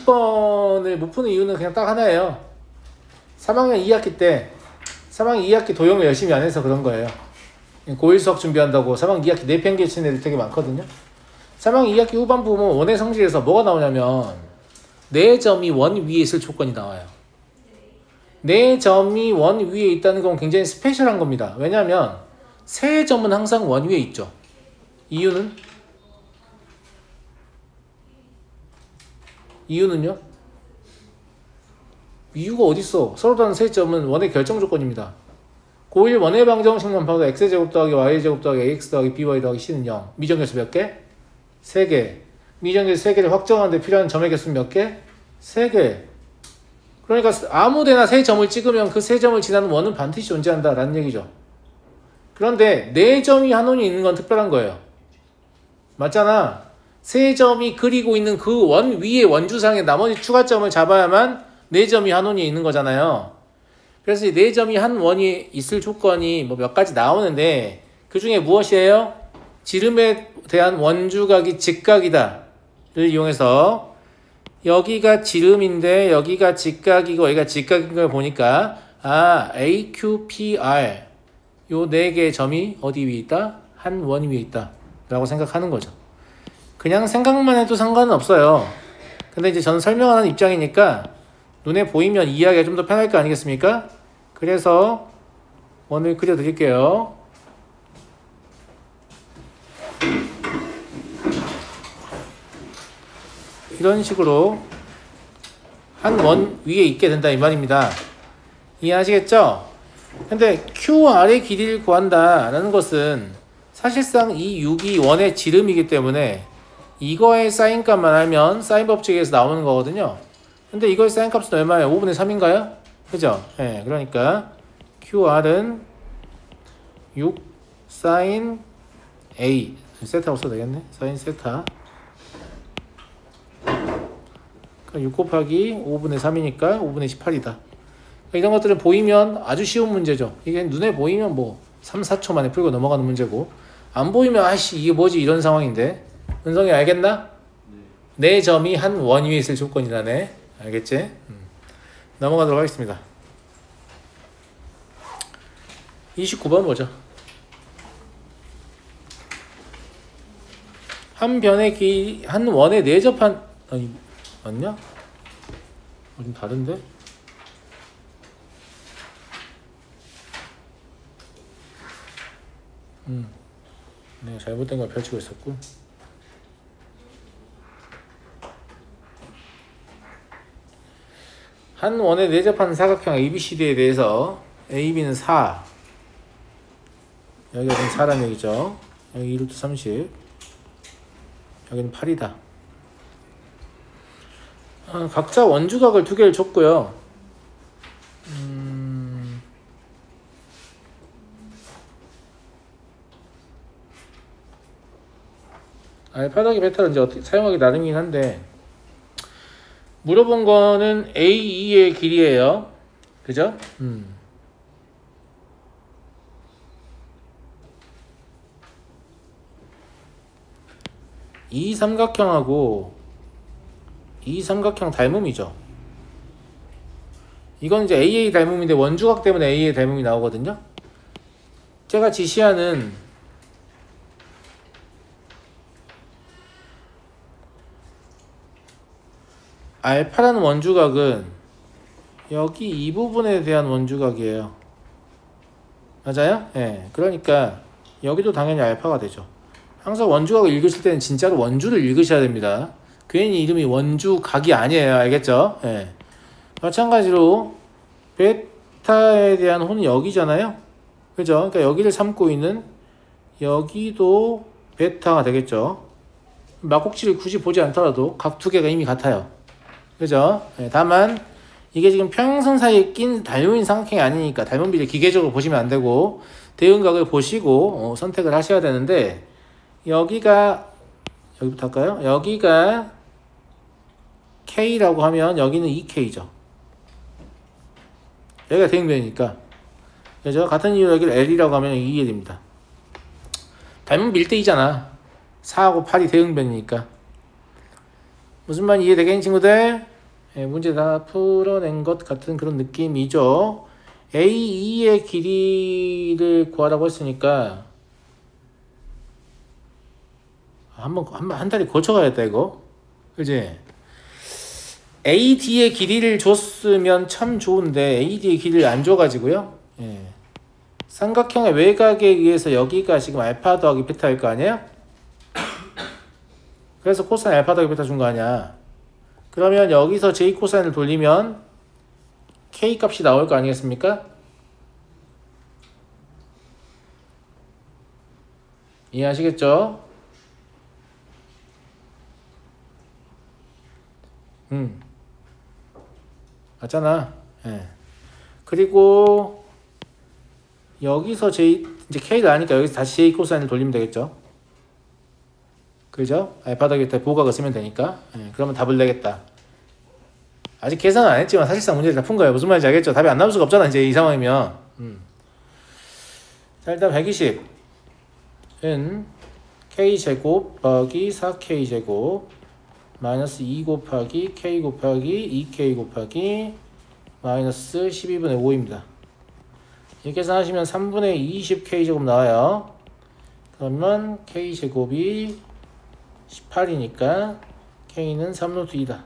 20번을 못 푸는 이유는 그냥 딱 하나예요. 3학년 2학기 때 3학년 2학기 도형을 열심히 안 해서 그런 거예요. 고1 수학 준비한다고 3학년 2학기 내팽개 치는 애들 되게 많거든요. 3학년 2학기 후반부 보면 원의 성질에서 뭐가 나오냐면 4점이 원 위에 있을 조건이 나와요. 4점이 원 위에 있다는 건 굉장히 스페셜한 겁니다. 왜냐하면 3점은 항상 원 위에 있죠. 이유는요? 이유가 어딨어? 서로 다른 3점은 원의 결정 조건입니다. 고1 원의 방정식 논파도 x제곱 더하기 y제곱 더하기 ax 더하기 by 더하기 c는 0. 미정계수 몇 개? 3개. 미정계수 3개를 확정하는데 필요한 점의 개수는 몇 개? 3개. 그러니까 아무 데나 3점을 찍으면 그 3점을 지나는 원은 반드시 존재한다 라는 얘기죠. 그런데 4점이 한 원이 있는 건 특별한 거예요. 맞잖아. 3점이 그리고 있는 그 원 위에 원주상에 나머지 추가점을 잡아야만 4점이 한 원이 있는 거잖아요. 그래서 이 4점이 한 원이 있을 조건이 뭐 몇 가지 나오는데 그 중에 무엇이에요? 지름에 대한 원주각이 직각이다 를 이용해서 여기가 지름인데 여기가 직각이고 여기가 직각인 걸 보니까 A, Q, P, R 요 4개의 점이 어디 위에 있다? 한 원 위에 있다 라고 생각하는 거죠. 그냥 생각만 해도 상관은 없어요. 근데 이제 저는 설명하는 입장이니까 눈에 보이면 이해하기가 좀 더 편할 거 아니겠습니까? 그래서 원을 그려드릴게요. 이런 식으로 한 원 위에 있게 된다 이 말입니다. 이해하시겠죠? 근데 QR의 길이를 구한다 라는 것은 사실상 이 6이 원의 지름이기 때문에 이거의 사인값만 알면 사인 법칙에서 나오는 거거든요. 근데 이거의 사인값은 얼마예요? 5분의 3인가요? 그죠? 네, 그러니까 QR은 6 사인 A 세타로 써도 되겠네. 사인 세타 6 곱하기 5분의 3이니까 5분의 18이다. 이런 것들은 보이면 아주 쉬운 문제죠. 이게 눈에 보이면 뭐 3, 4초 만에 풀고 넘어가는 문제고 안 보이면 아이씨 이게 뭐지 이런 상황인데 은성이 알겠나? 네 점이 한 원 위에 있을 조건이라네. 알겠지? 넘어가도록 하겠습니다. 29번 보죠. 한 변의 길이 한 원에 내접한 아니 맞냐? 좀 다른데? 내가 잘못된 걸 펼치고 있었군. 한 원에 내접한 사각형 ABCD에 대해서 AB는 4 여기가 지금 4라는 얘기죠. 여기 1루트 30 여기는 8이다. 각자 원주각을 2개를 줬고요. 알파 더하기 베타는 이제 어떻게 사용하기 나름이긴 한데 물어본 거는 A2의 길이에요. 그죠? 이 삼각형하고 이 삼각형 닮음이죠. 이건 이제 AA 닮음인데 원주각 때문에 AA 닮음이 나오거든요. 제가 지시하는 알파라는 원주각은 여기 이 부분에 대한 원주각이에요. 맞아요? 네. 그러니까 여기도 당연히 알파가 되죠. 항상 원주각을 읽으실 때는 진짜로 원주를 읽으셔야 됩니다. 괜히 이름이 원주각이 아니에요. 알겠죠? 네. 마찬가지로 베타에 대한 호는 여기잖아요. 그죠? 그러니까 여기를 삼고 있는 여기도 베타가 되겠죠. 막곡지를 굳이 보지 않더라도 각 2개가 이미 같아요. 그죠? 네, 다만 이게 지금 평행선 사이에 낀 닮은 삼각형이 아니니까 닮은비를 기계적으로 보시면 안 되고 대응각을 보시고 선택을 하셔야 되는데 여기가 여기부터 할까요? 여기가 K라고 하면 여기는 2K죠. 여기가 대응변이니까 그죠? 같은 이유로 여기를 L이라고 하면 2L입니다. 닮은비 1대2잖아. 4하고 8이 대응변이니까 무슨 말인지 이해되겠니 친구들? 문제 다 풀어낸 것 같은 그런 느낌이죠. A2의 길이를 구하라고 했으니까 한 다리 고쳐가야겠다 이거. 그지? AD의 길이를 줬으면 참 좋은데 AD의 길이를 안 줘가지고요. 예. 삼각형의 외곽에 의해서 여기가 지금 알파 더하기 베타일 거 아니에요? 그래서 코사인 알파 더하기 베타 준 거 아니야. 그러면 여기서 J 코사인을 돌리면 K 값이 나올 거 아니겠습니까? 이해하시겠죠? 맞잖아. 예. 그리고 여기서 J 이제 K를 아니까 여기서 다시 J 코사인을 돌리면 되겠죠? 그죠? 알파 더하기 베타 보각을 쓰면 되니까. 예. 그러면 답을 내겠다. 아직 계산은 안 했지만 사실상 문제를 다 푼 거예요. 무슨 말인지 알겠죠? 답이 안 나올 수가 없잖아 이제 이 상황이면. 자, 일단 120은 K제곱 더하기 4K제곱 마이너스 2 곱하기 K 곱하기 2K 곱하기 마이너스 12분의 5입니다. 이렇게 계산하시면 3분의 20K제곱 나와요. 그러면 K제곱이 18이니까 K는 3루트 2다.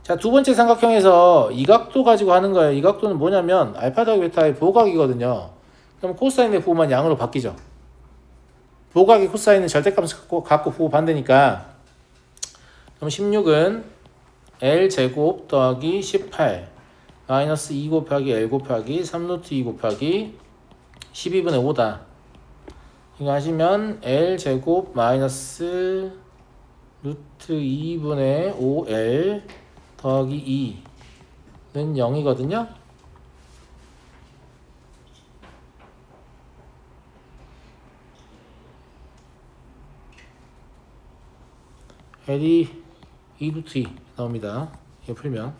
자, 두 번째 삼각형에서 이 각도 가지고 하는 거예요. 이 각도는 뭐냐면 알파 더하기 베타의 보각이거든요. 그럼 코사인의 부호만 양으로 바뀌죠. 보각의 코사인은 절대값을 갖고 부호 반대니까. 그럼 16은 L제곱 더하기 18 마이너스 2 곱하기 L 곱하기 3루트 2 곱하기 12분의 5다. 이거 하시면 L제곱 마이너스 루트 2분의 5L 더하기 2는 0이거든요. L이 2루트 2 나옵니다. 이거 풀면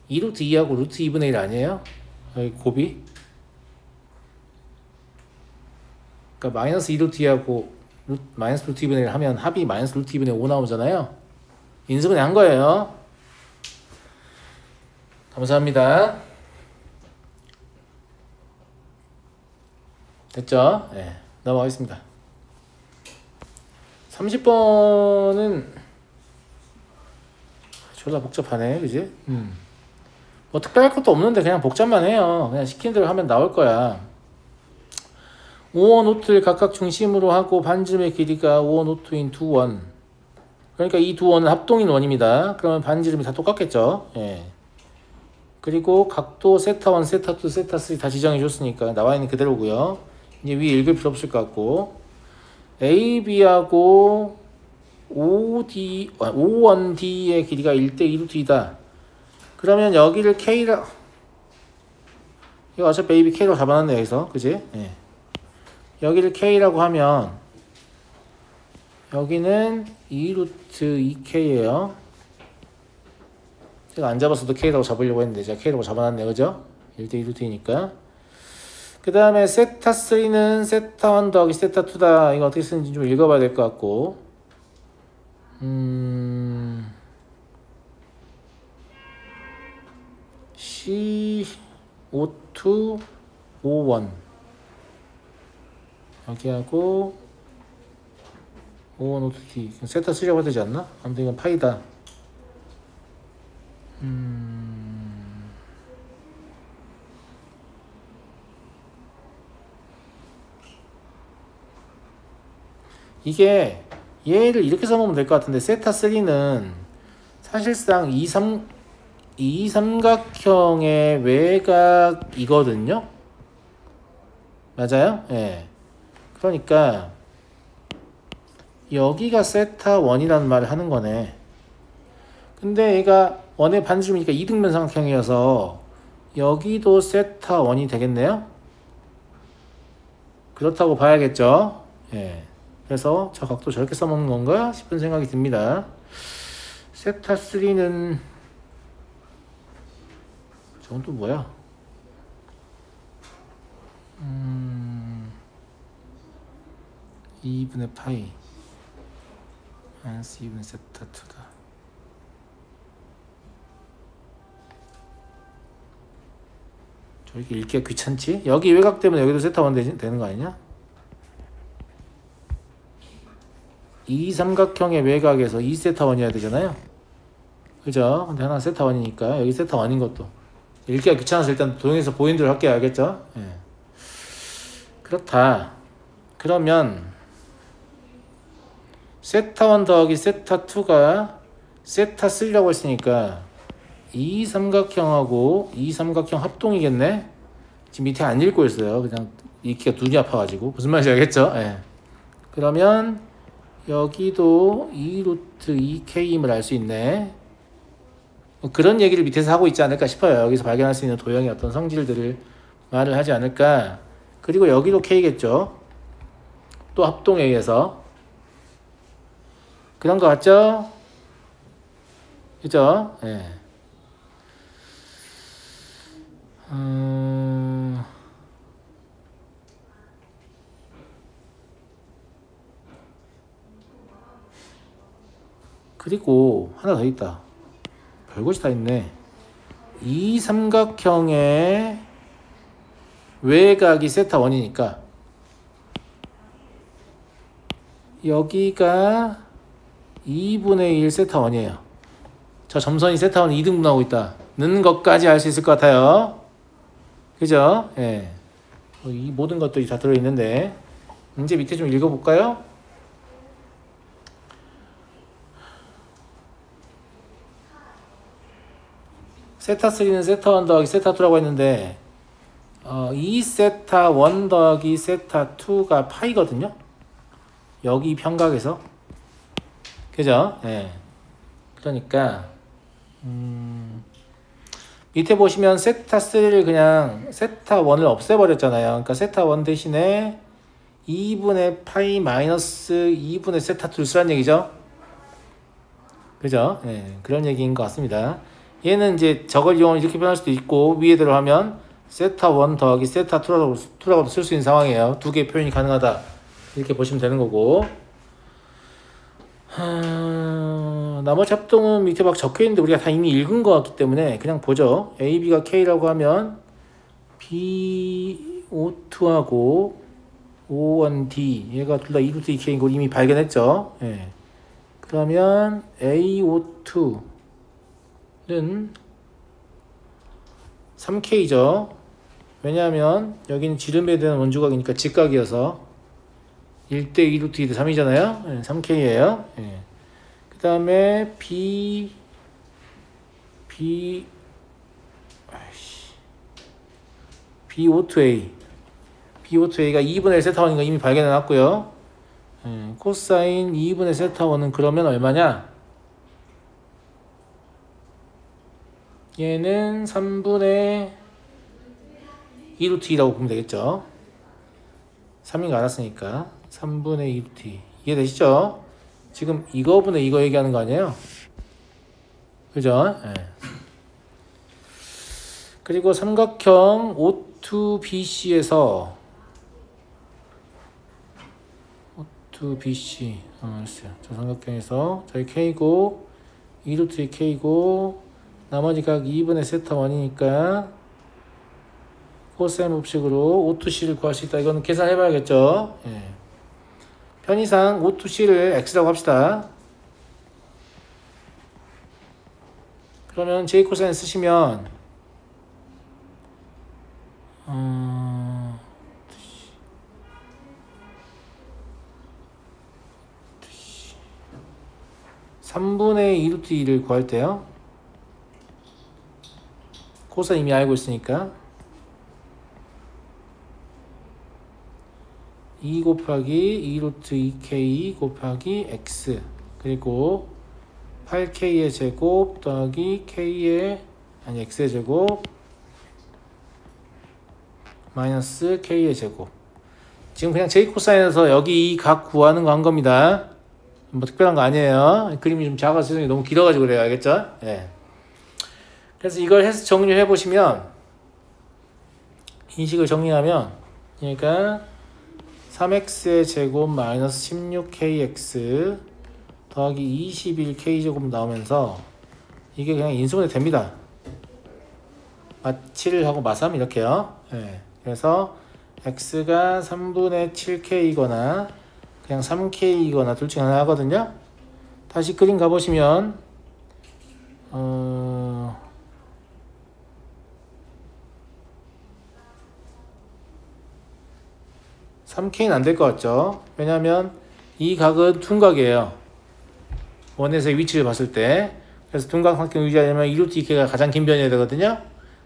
2루트 2하고 루트 2분의 1 아니에요? 여기 곱이 그러니까 마이너스 2루트 2하고 마이너스 루트 2분의 1 하면 합이 마이너스 루트 2분의 5 나오잖아요. 인수분해 한 거예요. 감사합니다. 됐죠? 네, 넘어가겠습니다. 30번은 졸라 복잡하네, 그지? 뭐 특별할 것도 없는데 그냥 복잡만 해요. 그냥 시킨 대로 하면 나올 거야. 5원 노트를 각각 중심으로 하고 반지름의 길이가 5원 노트인 두 원. 그러니까 이 두 원은 합동인 원입니다. 그러면 반지름이 다 똑같겠죠. 예. 그리고 각도 세타1, 세타2, 세타3 다 지정해 줬으니까 나와 있는 그대로고요. 이제 위에 읽을 필요 없을 것 같고 AB하고 5원D의 길이가 1대 2루트 2다. 그러면 여기를 K라 이거 어차피 AB K로 잡아놨네 여기서. 그지? 예. 여기를 K라고 하면 여기는 2루트 2K예요. 제가 안 잡았어도 K라고 잡으려고 했는데 제가 K라고 잡아놨네. 그죠? 1대 2루트이니까. 그 다음에 세타3는 세타1 더하기 세타2다. 이거 어떻게 쓰는지 좀 읽어봐야 될 것 같고 C5251 여기하고 5원 OT 세타 3라고 해야 되지 않나? 아무튼 이건 파이다. 이게 얘를 이렇게 써보면 될 것 같은데 세타 3는 사실상 이 삼각형의 외곽이거든요. 맞아요? 예. 그러니까 여기가 세타 1이라는 말을 하는 거네. 근데 얘가 원의 반지름이니까 이등변 삼각형이어서 여기도 세타 1이 되겠네요. 그렇다고 봐야겠죠. 예. 그래서 저 각도 저렇게 써먹는 건가 싶은 생각이 듭니다. 세타 3는 저건 또 뭐야? 2분의 파이 마이너스 2분의 세타 2다. 저렇게 읽기가 귀찮지? 여기 외곽 때문에 여기도 세타 1 되는 거 아니냐? 이 삼각형의 외곽에서 2세타 1이어야 되잖아요. 그죠? 근데 하나 세타 1이니까 여기 세타 1인 것도 읽기가 귀찮아서 일단 도형에서 보이는 대로 할게요. 알겠죠? 예. 그렇다. 그러면 세타 1 더하기 세타 2가 세타 쓰려고 했으니까 이 삼각형하고 이 삼각형 합동이겠네? 지금 밑에 안 읽고 있어요. 그냥 읽기가 눈이 아파가지고. 무슨 말인지 알겠죠? 예. 그러면 여기도 2 루트 2k임을 알 수 있네. 뭐 그런 얘기를 밑에서 하고 있지 않을까 싶어요. 여기서 발견할 수 있는 도형의 어떤 성질들을 말을 하지 않을까. 그리고 여기도 k겠죠. 또 합동에 의해서. 그런 거 같죠? 그죠? 예. 그리고 하나 더 있다. 별것이 다 있네. 이 삼각형의 외곽이 세타 1이니까 여기가 2분의 1 세타 1이에요. 저 점선이 세타 1 2등분하고 있다는 것까지 알 수 있을 것 같아요. 그죠? 예. 이 모든 것들이 다 들어있는데 이제 밑에 좀 읽어볼까요? 세타 3는 세타 1 더하기 세타 2라고 했는데 이 세타 1 더하기 세타 2가 파이거든요. 여기 편각에서. 그죠? 예. 그러니까 밑에 보시면 세타 3를 그냥 세타 1을 없애버렸잖아요. 그러니까 세타 1 대신에 2분의 파이 마이너스 2분의 세타 2를 쓰란 얘기죠. 그죠? 예. 그런 얘기인 것 같습니다. 얘는 이제 저걸 이용하면 이렇게 표현할 수도 있고 위에대로 하면 세타 1 더하기 세타 2라고도 쓸 수 있는 상황이에요. 두 개의 표현이 가능하다. 이렇게 보시면 되는 거고. 나머지 합동은 밑에 막 적혀있는데 우리가 다 이미 읽은 것 같기 때문에 그냥 보죠. A, B가 K라고 하면 BO2하고 O1D 얘가 둘 다 2루트 2K인 걸 이미 발견했죠. 예. 그러면 AO2는 3K죠. 왜냐하면 여기는 지름에 대한 원주각이니까 직각이어서 1대 2 루트 2 대 3이잖아요. 네, 3K예요. 네. 그 다음에 BO2A BO2A가 2분의 1 세타 1인 거 이미 발견해 놨고요. 네, 코사인 2분의 세타 1은 그러면 얼마냐? 얘는 3분의 2 루트 2라고 보면 되겠죠. 3인 거 알았으니까 3분의 2 루트 2 이해되시죠? 지금 이거분의 이거 얘기하는 거 아니에요? 그죠? 네. 그리고 삼각형 O2BC에서 O2BC 알았어요. 저 삼각형에서 저희 K고 2 루트 2 K고 나머지 각 2분의 세타 1이니까 코사인 법칙으로 O2C를 구할 수 있다. 이거는 계산해봐야겠죠. 예. 편의상 O2C를 X라고 합시다. 그러면 J 코사인 쓰시면 (3분의 2 루트 2를) 구할 때요. 코사인 이미 알고 있으니까 2 곱하기 2 루트 2K 곱하기 X 그리고 8K의 제곱 더하기 X의 제곱 마이너스 K의 제곱. 지금 그냥 J 코사인에서 여기 이 각 구하는 거 한 겁니다. 뭐 특별한 거 아니에요. 그림이 좀 작아서 너무 길어가지고 그래요. 알겠죠? 예. 그래서 이걸 해서 정리를 해보시면 인식을 정리하면 그러니까 3x의 제곱 마이너스 16kx 더하기 21K제곱 나오면서 이게 그냥 인수분해 됩니다. 마7 하고 마3 이렇게요. 네. 그래서 x가 3분의 7k이거나 그냥 3k이거나 둘 중 하나 하거든요. 다시 그림 가보시면 3k는 안 될 것 같죠. 왜냐하면 이 각은 둔각이에요. 원에서의 위치를 봤을 때. 그래서 둔각 삼각형 유지하려면 2루트 2k가 가장 긴 변이어야 되거든요.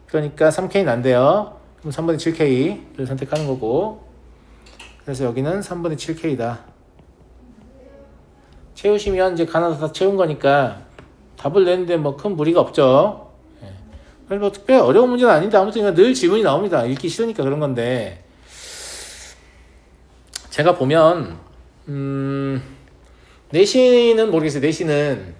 그러니까 3k는 안 돼요. 그럼 3분의 7k를 선택하는 거고, 그래서 여기는 3분의 7k다. 채우시면 이제 가나다 다 채운 거니까 답을 내는데 뭐 큰 무리가 없죠. 예. 뭐 특별히 어려운 문제는 아닌데 아무튼 늘 질문이 나옵니다. 읽기 싫으니까 그런 건데, 제가 보면 내신은 모르겠어요. 내신은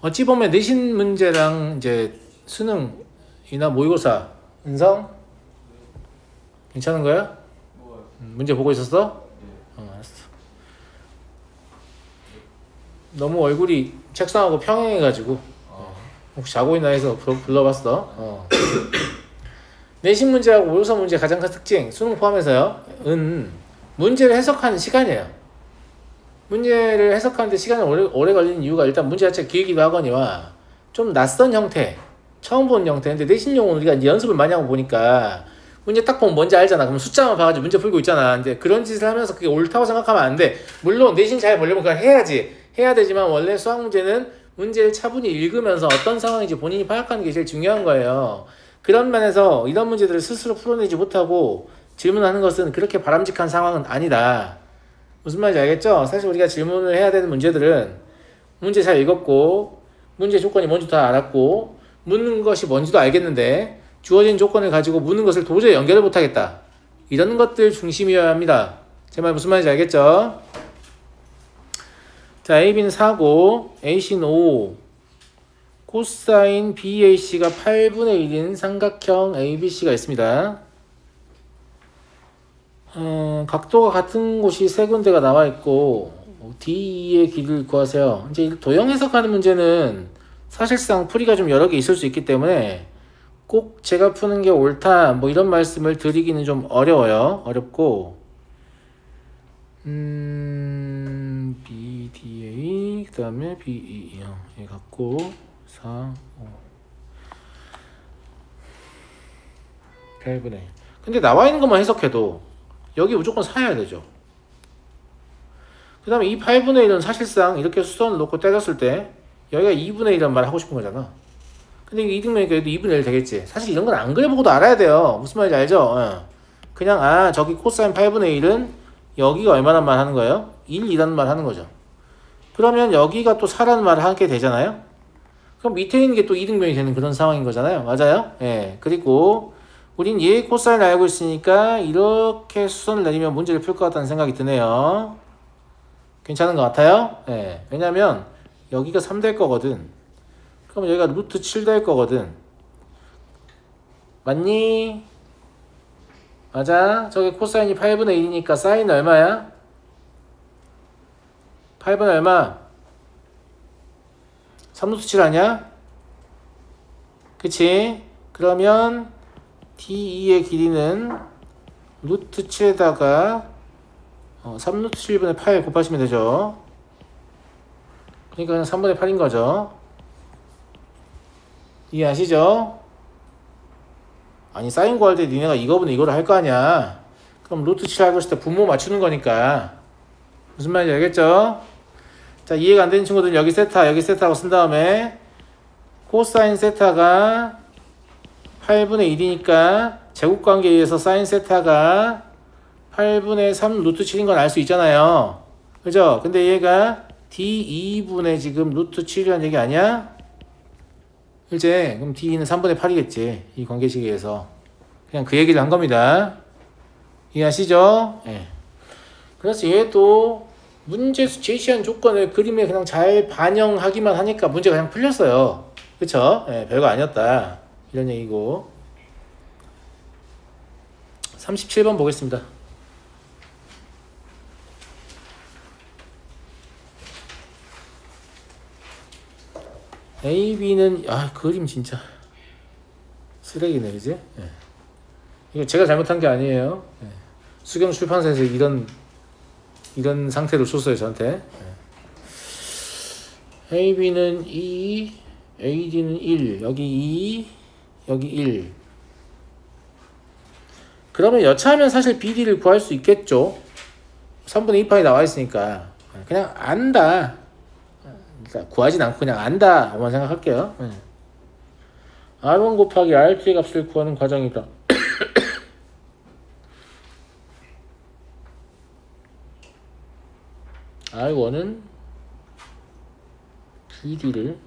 어찌 보면 내신 문제랑 이제 수능이나 모의고사 은성 괜찮은 거야? 문제 보고 있었어? 알았어. 너무 얼굴이 책상하고 평행해가지고 혹시 자고 있나 해서 불러봤어. 내신 문제하고 모의고사 문제 가장 큰 특징, 수능 포함해서요, 문제를 해석하는 시간이에요. 문제를 해석하는데 시간이 오래 걸리는 이유가 일단 문제 자체가 길기도 하거니와 좀 낯선 형태, 처음 보는 형태인데, 내신용은 우리가 이제 연습을 많이 하고 보니까 문제 딱 보면 뭔지 알잖아. 그럼 숫자만 봐가지고 문제 풀고 있잖아. 근데 그런 짓을 하면서 그게 옳다고 생각하면 안 돼. 물론 내신 잘 보려면 그걸 해야지. 해야 되지만 원래 수학 문제는 문제를 차분히 읽으면서 어떤 상황인지 본인이 파악하는 게 제일 중요한 거예요. 그런 면에서 이런 문제들을 스스로 풀어내지 못하고 질문하는 것은 그렇게 바람직한 상황은 아니다. 무슨 말인지 알겠죠? 사실 우리가 질문을 해야 되는 문제들은 문제 잘 읽었고 문제 조건이 뭔지 다 알았고 묻는 것이 뭔지도 알겠는데 주어진 조건을 가지고 묻는 것을 도저히 연결을 못하겠다. 이런 것들 중심이어야 합니다. 제 말 무슨 말인지 알겠죠? 자, AB는 4고 AC는 5, 코사인 BAC가 8분의 1인 삼각형 ABC가 있습니다. 각도가 같은 곳이 세 군데가 나와 있고 DE의 길이를 구하세요. 이제 도형 해석하는 문제는 사실상 풀이가 좀 여러 개 있을 수 있기 때문에 꼭 제가 푸는 게 옳다 뭐 이런 말씀을 드리기는 좀 어려워요. 어렵고 BDA 그 다음에 BE 얘 갖고 4, 5 8분의 근데 나와 있는 것만 해석해도 여기 무조건 4여야 되죠. 그 다음에 이 8분의 1은 사실상 이렇게 수선을 놓고 때렸을 때 여기가 2분의 1이란 말을 하고 싶은 거잖아. 근데 이게 이등변이니까 얘도 2분의 1 되겠지. 사실 이런 건 안 그려보고도 알아야 돼요. 무슨 말인지 알죠? 그냥 저기 코사인 8분의 1은 여기가 얼마란 말 하는 거예요? 1이라는 말 하는 거죠. 그러면 여기가 또 4라는 말을 하게 되잖아요. 그럼 밑에 있는 게 또 이등변이 되는 그런 상황인 거잖아요. 맞아요? 예. 그리고 우린 얘 코사인을 알고 있으니까 이렇게 수선을 내리면 문제를 풀 것 같다는 생각이 드네요. 괜찮은 것 같아요? 예. 왜냐면 여기가 3 될 거거든. 그럼 여기가 루트 7 될 거거든. 맞니? 맞아. 저기 코사인이 8분의 1이니까 사인은 얼마야? 8분의 얼마? 3루트 7 아니야? 그치? 그러면 DE의 길이는 루트 7에다가 3루트 7분의 8 곱하시면 되죠. 그러니까 그냥 3분의 8인 거죠. 이해하시죠? 아니 사인 구할 때 니네가 이거분의 이거를 할 거 아니야. 그럼 루트 7 알고 있을 때 분모 맞추는 거니까. 무슨 말인지 알겠죠? 자, 이해가 안 되는 친구들은 여기 세타 여기 세타라고 쓴 다음에 코사인 세타가 8분의 1이니까 제곱관계에 의해서 사인 세타가 8분의 3 루트 7인 건 알 수 있잖아요. 그죠? 근데 얘가 D2분의 지금 루트 7이라는 얘기 아니야? 이제 그럼 D는 3분의 8이겠지. 이 관계식에 의해서. 그냥 그 얘기를 한 겁니다. 이해하시죠? 예. 그래서 얘도 문제에서 제시한 조건을 그림에 그냥 잘 반영하기만 하니까 문제가 그냥 풀렸어요. 그쵸? 예, 별거 아니었다. 이런 얘기고. 37번 보겠습니다. AB는 그림 진짜 쓰레기네, 그지? 예. 이거 제가 잘못한 게 아니에요. 예. 수경 출판사에서 이런 상태로 줬어요, 저한테. 예. AB는 2, AD는 1, 여기 2, 여기 1. 그러면 여차하면 사실 BD를 구할 수 있겠죠. 3분의 2파이 나와 있으니까. 그냥 안다. 그러니까 구하진 않고 그냥 안다만 생각할게요. R1 곱하기 R2의 값을 구하는 과정이다. R1은 BD를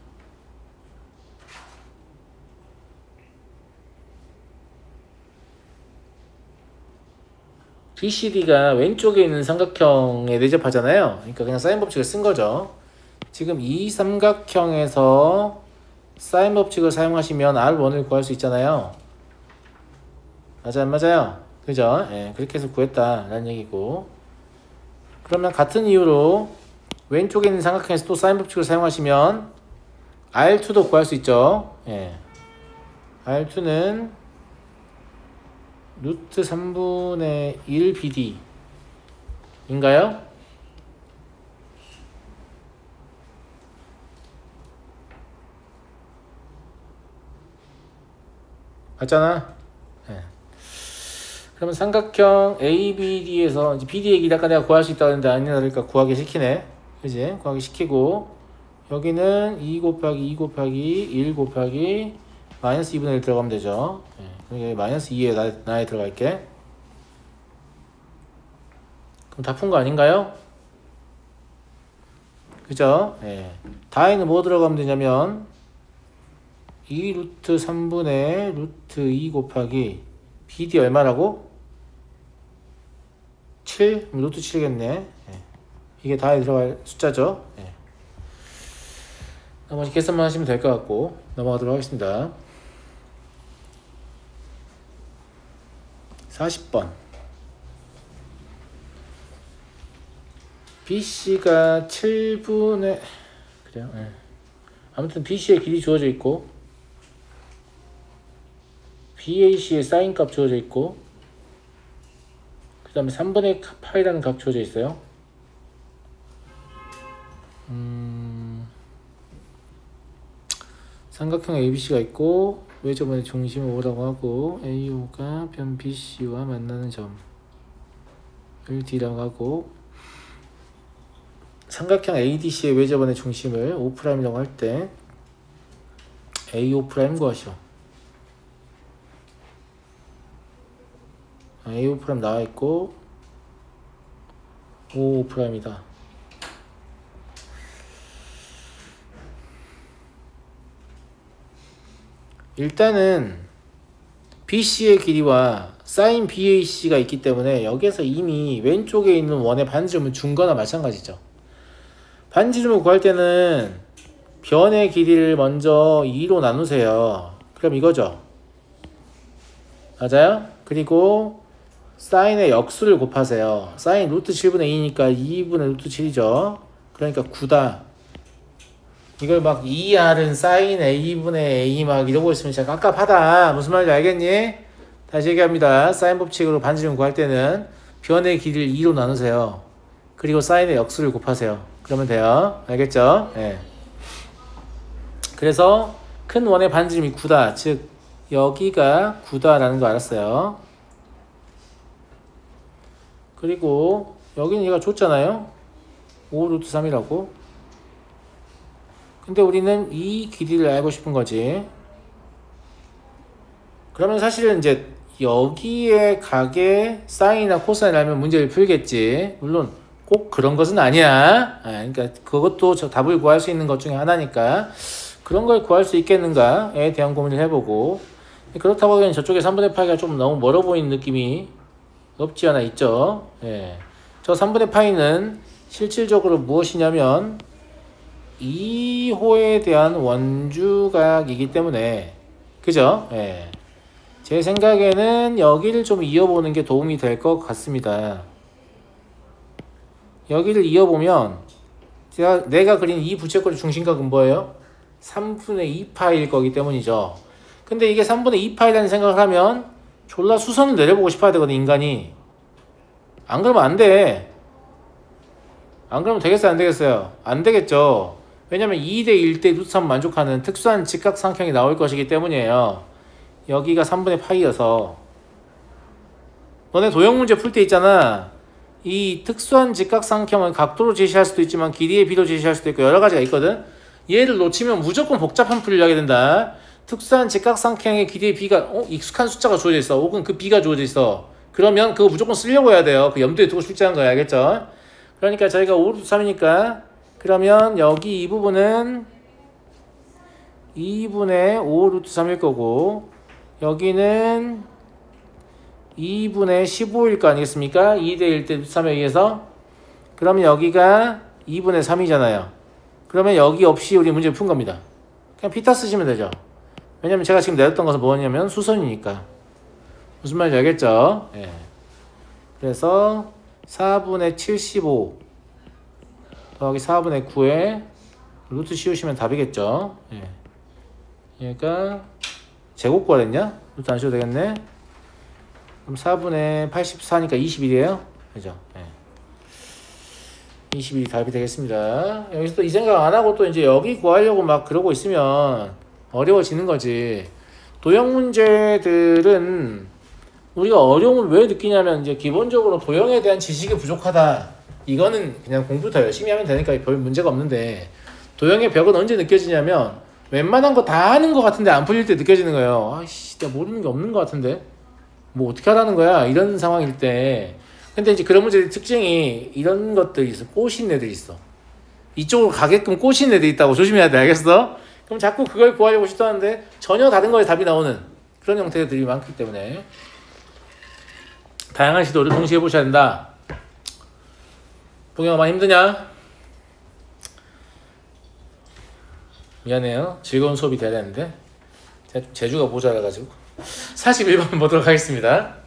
BCD가 왼쪽에 있는 삼각형에 내접하잖아요. 그러니까 그냥 사인 법칙을 쓴 거죠. 지금 이 삼각형에서 사인 법칙을 사용하시면 R1을 구할 수 있잖아요. 맞아, 안 맞아요? 그죠? 예, 그렇게 해서 구했다라는 얘기고. 그러면 같은 이유로 왼쪽에 있는 삼각형에서 또 사인 법칙을 사용하시면 R2도 구할 수 있죠. 예. R2는 루트 3분의 1 BD 인가요? 맞잖아. 네. 그러면 삼각형 ABD에서 이제 BD 얘기 아까 내가 구할 수 있다고 했는데 아니나 다를까 구하기 시키네. 그지? 구하기 시키고 여기는 2 곱하기 2 곱하기 1 곱하기 마이너스 2분의 1 들어가면 되죠. 네. 여기 마이너스 2에 나에 들어갈게. 그럼 다 푼 거 아닌가요? 그죠? 네. 다에는 뭐 들어가면 되냐면 2 루트 3분의 루트 2 곱하기 BD 얼마라고? 7? 루트 7이겠네. 네. 이게 다에 들어갈 숫자죠. 네. 나머지 계산만 하시면 될 것 같고 넘어가도록 하겠습니다. 40번 BC가 7분의 그래요? 네. 아무튼 BC의 길이 주어져 있고 BAC의 사인 값 주어져 있고 그 다음에 3분의 파이라는 값 주어져 있어요. 삼각형 ABC가 있고 외접원의 중심을 O라고 하고 AO가 변 BC와 만나는 점을 D라고 하고 삼각형 ADC의 외접원의 중심을 O'이라고 할 때 AO' 구하시오. AO' 나와 있고 OO'이다. 일단은 BC의 길이와 sin BAC가 있기 때문에 여기에서 이미 왼쪽에 있는 원의 반지름을 준 거나 마찬가지죠. 반지름을 구할 때는 변의 길이를 먼저 2로 나누세요. 그럼 이거죠. 맞아요? 그리고 사인의 역수를 곱하세요. 사인 루트 7분의 2니까 2분의 루트 7이죠. 그러니까 9다. 이걸 막 2R은 사인 A분의 A 막 이러고 있으면 진짜 깝깝하다. 무슨 말인지 알겠니? 다시 얘기합니다. 사인 법칙으로 반지름 구할 때는 변의 길이를 2로 나누세요. 그리고 사인의 역수를 곱하세요. 그러면 돼요. 알겠죠? 네. 그래서 큰 원의 반지름이 9다. 즉 여기가 9다라는 거 알았어요. 그리고 여기는 얘가 줬잖아요. 5 루트 3이라고. 근데 우리는 이 길이를 알고 싶은 거지. 그러면 사실은 이제 여기에 각의 사인이나 코사인을 알면 문제를 풀겠지. 물론 꼭 그런 것은 아니야. 그러니까 그것도 저 답을 구할 수 있는 것 중에 하나니까 그런 걸 구할 수 있겠는가에 대한 고민을 해보고, 그렇다고 하기엔 저쪽에 3분의 파이가 좀 너무 멀어 보이는 느낌이 없지 않아 있죠. 예. 저 3분의 파이는 실질적으로 무엇이냐면 2호에 대한 원주각이기 때문에, 그죠? 예. 제 생각에는 여기를 좀 이어보는 게 도움이 될 것 같습니다. 여기를 이어보면 내가 그린 이 부채꼴의 중심각은 뭐예요? 3분의 2파일 거기 때문이죠. 근데 이게 3분의 2파이라는 생각을 하면 졸라 수선을 내려보고 싶어야 되거든, 인간이. 안 그러면 안 돼. 안 그러면 되겠어요, 안 되겠어요? 안 되겠죠. 왜냐면 2대 1대 루트 3 만족하는 특수한 직각삼각형이 나올 것이기 때문이에요. 여기가 3분의 파이여서. 너네 도형 문제 풀 때 있잖아. 이 특수한 직각삼각형은 각도로 제시할 수도 있지만 길이의 비로 제시할 수도 있고 여러 가지가 있거든. 얘를 놓치면 무조건 복잡한 풀이를 하게 된다. 특수한 직각삼각형의 길이의 비가 익숙한 숫자가 주어져 있어. 혹은 그 비가 주어져 있어. 그러면 그거 무조건 쓰려고 해야 돼요. 그 염두에 두고 출제하는 거야. 알겠죠? 그러니까 저희가 5루트 3이니까 그러면 여기 이 부분은 2분의 5루트 3일 거고 여기는 2분의 15일 거 아니겠습니까? 2대 1대 루트 3에 의해서. 그러면 여기가 2분의 3이잖아요. 그러면 여기 없이 우리 문제를 푼 겁니다. 그냥 피타 쓰시면 되죠. 왜냐면 제가 지금 내렸던 것은 뭐냐면 수선이니까. 무슨 말인지 알겠죠? 예. 그래서 4분의 75 더하기 4분의 9에 루트 씌우시면 답이겠죠. 예. 얘가 제곱 구하랬냐? 루트 안 씌워도 되겠네. 그럼 4분의 84니까 21이에요. 그죠? 예. 21이 답이 되겠습니다. 여기서 또 이 생각 안 하고 또 이제 여기 구하려고 막 그러고 있으면 어려워지는 거지. 도형 문제들은 우리가 어려움을 왜 느끼냐면 이제 기본적으로 도형에 대한 지식이 부족하다. 이거는 그냥 공부 더 열심히 하면 되니까 별 문제가 없는데 도형의 벽은 언제 느껴지냐면 웬만한 거 다 하는 거 같은데 안 풀릴 때 느껴지는 거예요. 아이씨, 내가 모르는 게 없는 거 같은데 뭐 어떻게 하라는 거야 이런 상황일 때. 근데 이제 그런 문제의 특징이 이런 것들이 있어. 꼬신 애들이 있어. 이쪽으로 가게끔 꼬신 애들이 있다고 조심해야 돼. 알겠어? 그럼 자꾸 그걸 구하려고 시도하는데 전혀 다른 거에 답이 나오는 그런 형태들이 많기 때문에 다양한 시도를 동시에 해보셔야 된다. 동영아 많이 힘드냐? 미안해요. 즐거운 수업이 돼야 되는데 재주가 모자라가지고 41번 보도록 하겠습니다.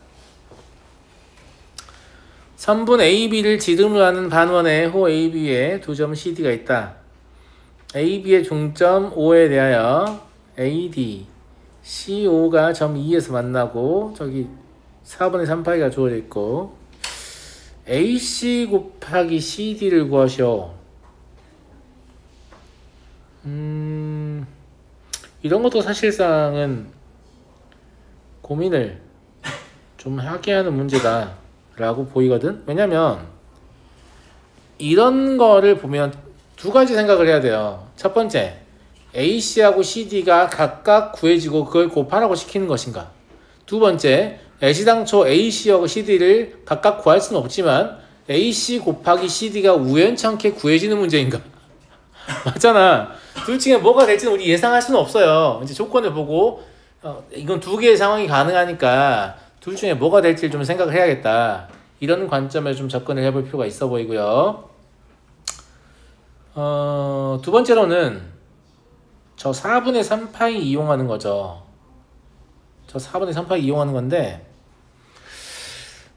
3분 AB를 지름으로 하는 반원의 호 AB에 두 점 CD가 있다. AB의 중점 O에 대하여 AD, CO가 점 E에서 만나고 저기 4분의 3파이가 주어져 있고 AC 곱하기 CD를 구하시오. 이런 것도 사실상은 고민을 좀 하게 하는 문제다 라고 보이거든. 왜냐면 이런 거를 보면 두 가지 생각을 해야 돼요. 첫 번째, AC하고 CD가 각각 구해지고 그걸 곱하라고 시키는 것인가. 두 번째, 애시당초 AC하고 CD를 각각 구할 수는 없지만 AC 곱하기 CD가 우연찮게 구해지는 문제인가. 맞잖아. 둘 중에 뭐가 될지는 우리 예상할 수는 없어요. 이제 조건을 보고 이건 두 개의 상황이 가능하니까 둘 중에 뭐가 될지 좀 생각을 해야겠다. 이런 관점에 좀 접근을 해볼 필요가 있어 보이고요. 두 번째로는 저 4분의 3파이 이용하는 거죠. 저 4분의 3파이 이용하는 건데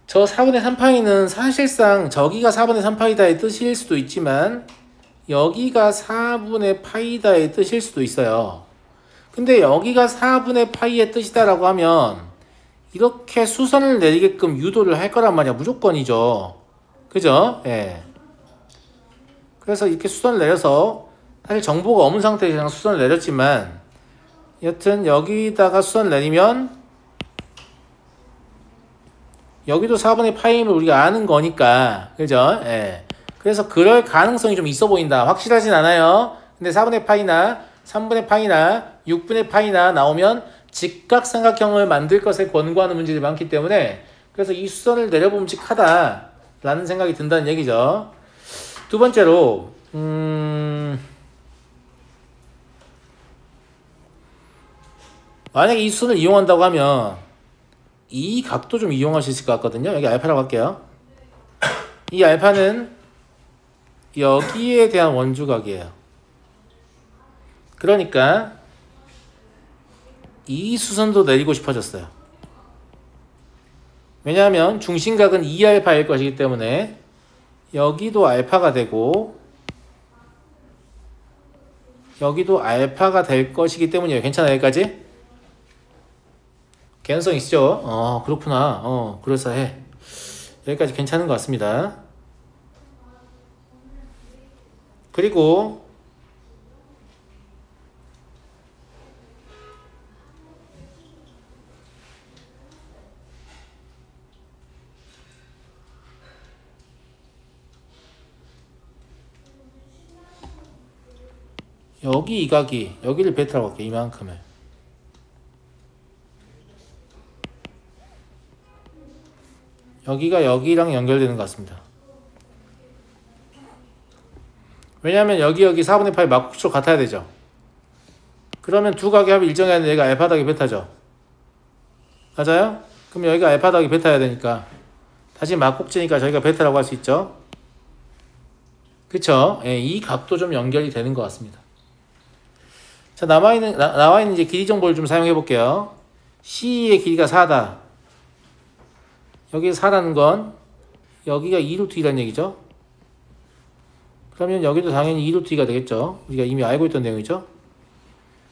저 4분의 3파이는 사실상 저기가 4분의 3파이다의 뜻일 수도 있지만 여기가 4분의 파이다의 뜻일 수도 있어요. 근데 여기가 4분의 파이의 뜻이다 라고 하면 이렇게 수선을 내리게끔 유도를 할 거란 말이야. 무조건이죠. 그죠? 예. 그래서 이렇게 수선을 내려서 사실 정보가 없는 상태에서 그냥 수선을 내렸지만 여튼 여기다가 수선을 내리면 여기도 4분의 파이임을 우리가 아는 거니까 그죠? 예. 그래서 그럴 가능성이 좀 있어 보인다. 확실하진 않아요. 근데 4분의 파이나 3분의 파이나 6분의 파이나 나오면 직각삼각형을 만들 것을 권고하는 문제들이 많기 때문에 그래서 이 수선을 내려봄직하다 라는 생각이 든다는 얘기죠. 두 번째로 만약에 이 수선을 이용한다고 하면 이 각도 좀 이용할 수 있을 것 같거든요. 여기 알파라고 할게요. 이 알파는 여기에 대한 원주각이에요. 그러니까 이 수선도 내리고 싶어졌어요. 왜냐하면 중심각은 2알파일 것이기 때문에 여기도 알파가 되고 여기도 알파가 될 것이기 때문이에요. 괜찮아요, 여기까지? 개연성 있죠? 그렇구나. 그럴싸해. 여기까지 괜찮은 것 같습니다. 그리고 여기 이 각이 여기를 베타라고 할게요. 이만큼을. 여기가 여기랑 연결되는 것 같습니다. 왜냐하면 여기 4분의 파이 막국수로 같아야 되죠. 그러면 두 각의 합이 일정해야 하는데 얘가 알파 더하기 베타죠. 맞아요? 그럼 여기가 알파 더하기 베타여야 되니까 다시 막국지니까 저희가 베타라고 할 수 있죠. 그쵸? 예, 이 각도 좀 연결이 되는 것 같습니다. 자, 나와있는 이제 길이 정보를 좀 사용해 볼게요. C의 길이가 4다. 여기 4라는 건 여기가 2루트 2라는 얘기죠. 그러면 여기도 당연히 2루트 2가 되겠죠. 우리가 이미 알고 있던 내용이죠.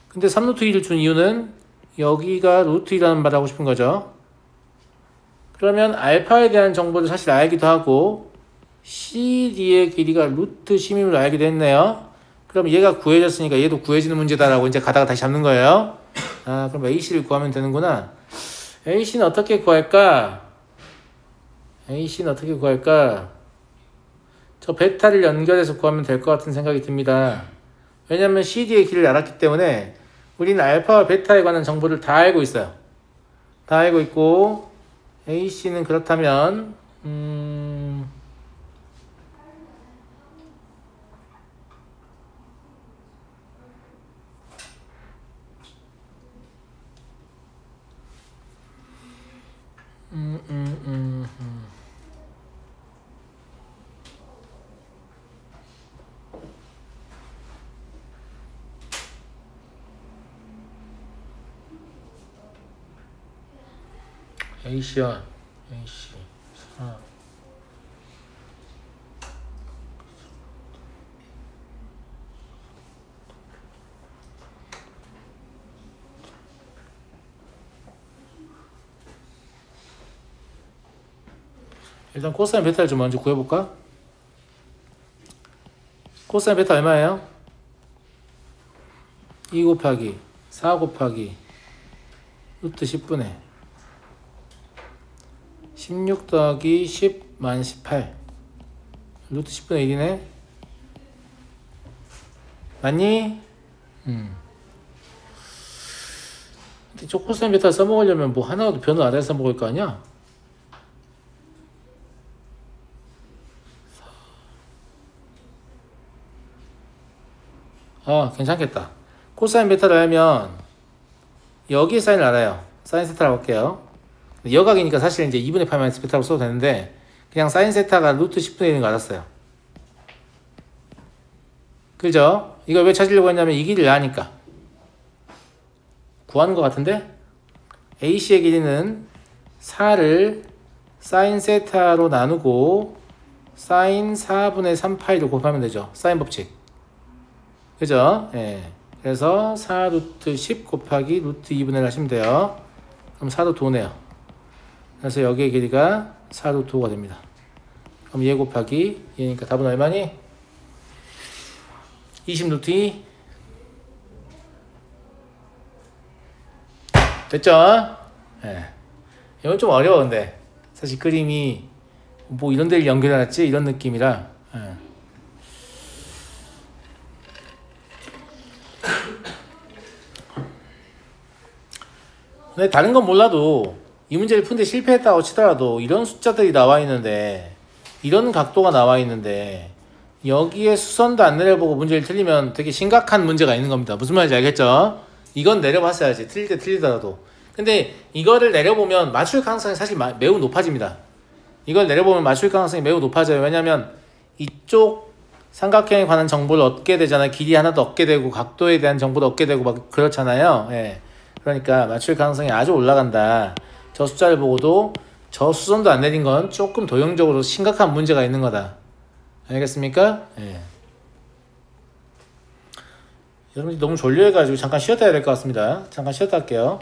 근데 3루트 2를 준 이유는 여기가 루트 2라는 말을 하고 싶은 거죠. 그러면 알파에 대한 정보를 사실 알기도 하고 CD의 길이가 루트 10임을 알기도 했네요. 그럼 얘가 구해졌으니까 얘도 구해지는 문제다라고 이제 가다가 다시 잡는 거예요. 그럼 AC를 구하면 되는구나. AC는 어떻게 구할까? 저 베타를 연결해서 구하면 될 것 같은 생각이 듭니다. 왜냐면 CD의 길이를 알았기 때문에 우리는 알파와 베타에 관한 정보를 다 알고 있어요. 다 알고 있고 AC는 그렇다면 AC야. AC 4. 일단 코사인 베타를 좀 먼저 구해볼까? 코사인 베타 얼마예요? 2 곱하기 4 곱하기 루트 10분의 16 더하기 10 만 18 루트 10분의 1이네. 맞니? 근데 저 코사인 베타 써먹으려면 뭐 하나라도 변을 아래에 써먹을 거 아니야? 괜찮겠다. 코사인 베타를 알면 여기 사인을 알아요. 사인 세타라고 할게요. 여각이니까 사실 이제 2분의 8 마이너스 베타라고 써도 되는데 그냥 사인 세타가 루트 10분의 1인 거 알았어요. 그죠? 이걸 왜 찾으려고 했냐면 이 길이를 아니까. 구하는 것 같은데 AC의 길이는 4를 사인 세타로 나누고 사인 4분의 3 파이를 곱하면 되죠. 사인 법칙. 그죠? 예. 그래서 4 루트 10 곱하기 루트 2분의 1 하시면 돼요. 그럼 4루트 5네요. 그래서 여기의 길이가 4루트 5가 됩니다. 그럼 얘 곱하기 얘니까 답은 얼마니? 20 루트 2. 됐죠? 예. 이건 좀 어려워. 근데 사실 그림이 뭐 이런 데를 연결해놨지 이런 느낌이라. 예. 근데 다른 건 몰라도 이 문제를 푸는데 실패했다고 치더라도 이런 숫자들이 나와 있는데 이런 각도가 나와 있는데 여기에 수선도 안 내려보고 문제를 틀리면 되게 심각한 문제가 있는 겁니다. 무슨 말인지 알겠죠? 이건 내려봤어야지. 틀릴 때 틀리더라도. 근데 이거를 내려보면 맞출 가능성이 사실 매우 높아집니다. 이걸 내려보면 맞출 가능성이 매우 높아져요. 왜냐면 이쪽 삼각형에 관한 정보를 얻게 되잖아요. 길이 하나도 얻게 되고 각도에 대한 정보도 얻게 되고 막 그렇잖아요. 예. 그러니까 맞출 가능성이 아주 올라간다. 저 숫자를 보고도 저 수선도 안 내린 건 조금 도형적으로 심각한 문제가 있는 거다. 알겠습니까? 예. 여러분들 너무 졸려해가지고 잠깐 쉬었다 해야 될 것 같습니다. 잠깐 쉬었다 할게요.